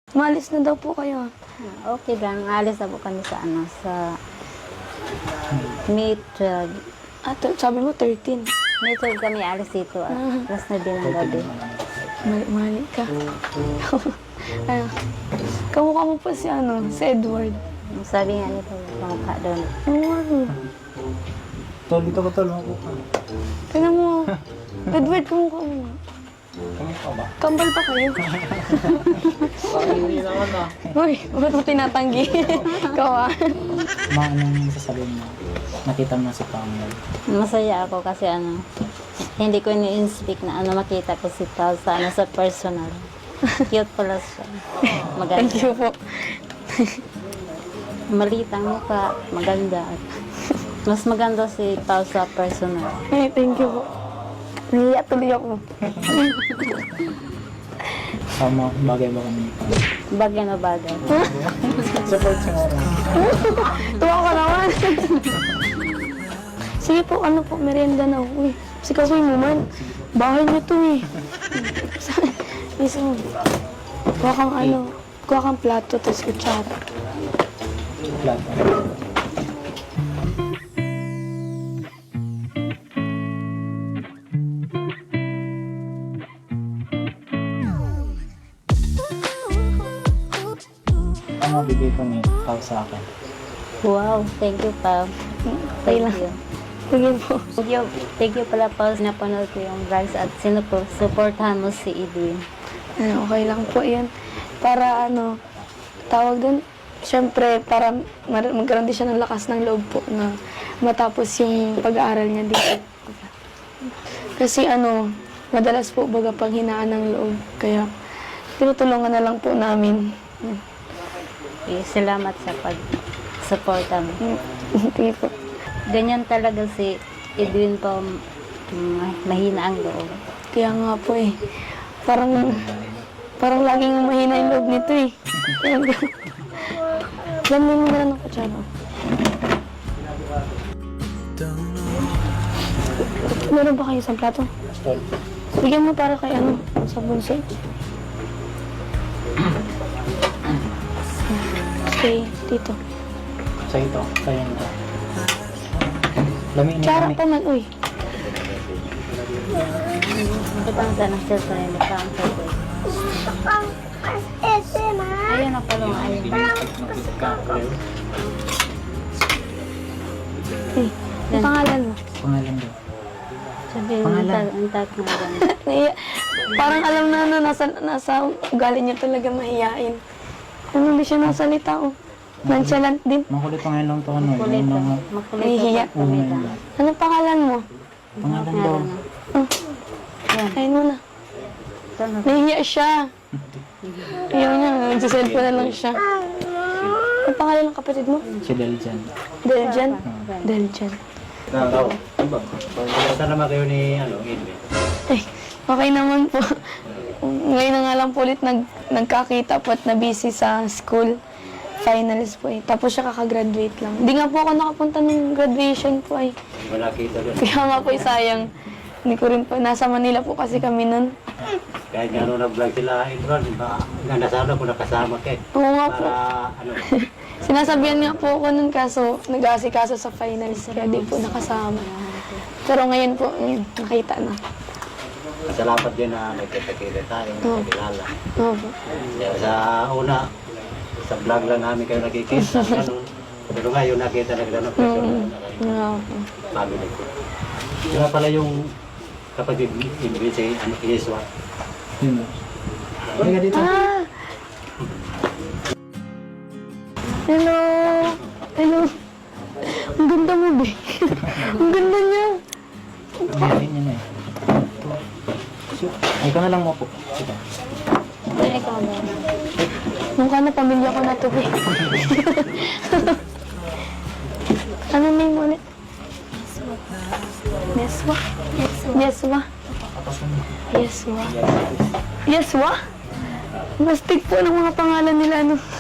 Umalis na daw po kayo. Okay lang, alis na po kami sa May 12. Sabi mo 13. May 12 kami alis dito at alas na din ang gabi. Mali ka. Kamukha mo pa si si Edward. Sabi nga nito, kamukha doon. Tol, dito ko tol, ako ka. Tingnan mo. Edward, kamukha mo. Kamukha ba? Kambal pa kayo. Parang hindi naman ah. Uy, ba't mo tinatanggi? Ikaw Anong sasabihin mo? Nakita mo si Pamela. Masaya ako kasi hindi ko ini-speak na makita ko si Tal sa personal. Cute pala siya. Maganda. Thank you po. Maliit ang mukha, maganda. Mas maganda si Tal sa personal. Ay, thank you po. Nahiya tuloy ako. Sama, bagay ba kami? Bagay na bagay. Support siya nga. Tuwa ko naman. Sige po, merienda na. Uy, si Kasoy naman. Bahay niyo to eh. Mismo. Kuha kang plato, tapos kutsara. Plato. Ano bigay ko ni Pao sa akin? Wow, thank you, Pao. Thank you. Sige po. Thank you pala, Pao. Napanood ko yung vlogs at supportahan mo si Edwin. Okay lang po yan. Para tawag dun, syempre, para magkaroon din siya ng lakas ng loob po na matapos yung pag-aaral niya dito. Kasi madalas po baga panghinaan ng loob. Kaya, tinutulungan na lang po namin. Salamat sa pag-suporta mo. Sige po. Ganyan talaga si Edwin po, mahina ang loob. Kaya nga po eh. Parang laging mahina yung loob nito eh. Lamin mo na lang ng kutsara. Meron ba kayo isang plato? Tol. Bigyan mo para kay sa bunso. Okay, dito. Sa ito, kaya nito. Lami na Tsara kami. pa man, uy. Ipang sa ng cellphone ay ipang cellphone. Ayun na pala, ayun. Eh, ang pangalan mo? Pangalan daw. Sabihin, Pangalan. ang tag na gano'n. Parang alam na nasa ugali niya talaga mahiyain. Hindi siya nasalita, nonchalant din. Makulit pa ngayon lang ito. Makulit Yung ka. mga Makulit Nahihiya. ka. Makulit ka. Anong pangalan mo? pangalan daw. Yan. Ayun mo na. Ito na. Nahihiya siya. Ayaw niya, nagsiselfon na lang siya. Ang pangalan ng kapatid mo? Si Deljan. Deljan? Deljan. Saan naman kayo ni Edwin? Ay, okay naman po. Ngayon na nga lang po ulit nagkakita po at na-busy sa school. Finals po eh. Tapos siya kakagraduate lang. Hindi nga po ako nakapunta ng graduation po ay. Wala kita doon. Kaya nga po sayang. Hindi ko rin po. Nasa Manila po kasi kami nun. Kahit nga na-vlog sila, Edwin, ganda sana kung nakasama kayo. Oo nga po. Para Sinasabihan nga po ako nun kaso nag-aasikaso sa finals. Kaya di po nakasama. Pero ngayon po, nakita na. salamat din na nagkita-kita tayo, nagkilala. Opo. Kaya sa una, sa vlog lang namin kayo nakikita, ganun. Pero ngayon nakita na gano'n Opo. family ko. Yun nga pala yung kapatid ni Edwin, si Yeswa. Yun o. Halika dito. Ah! Hello! Hello! Ang ganda mo, be. Ang ganda niya. Ngayon yun eh. Ikaw na lang mo po. Sige. Ay, ikaw na. Nung ka na, pamilya ko na to, be. Ano name mo ulit? Yeswa? Yeswa? Yeswa? Yeswa? Mastig po ng mga pangalan nila,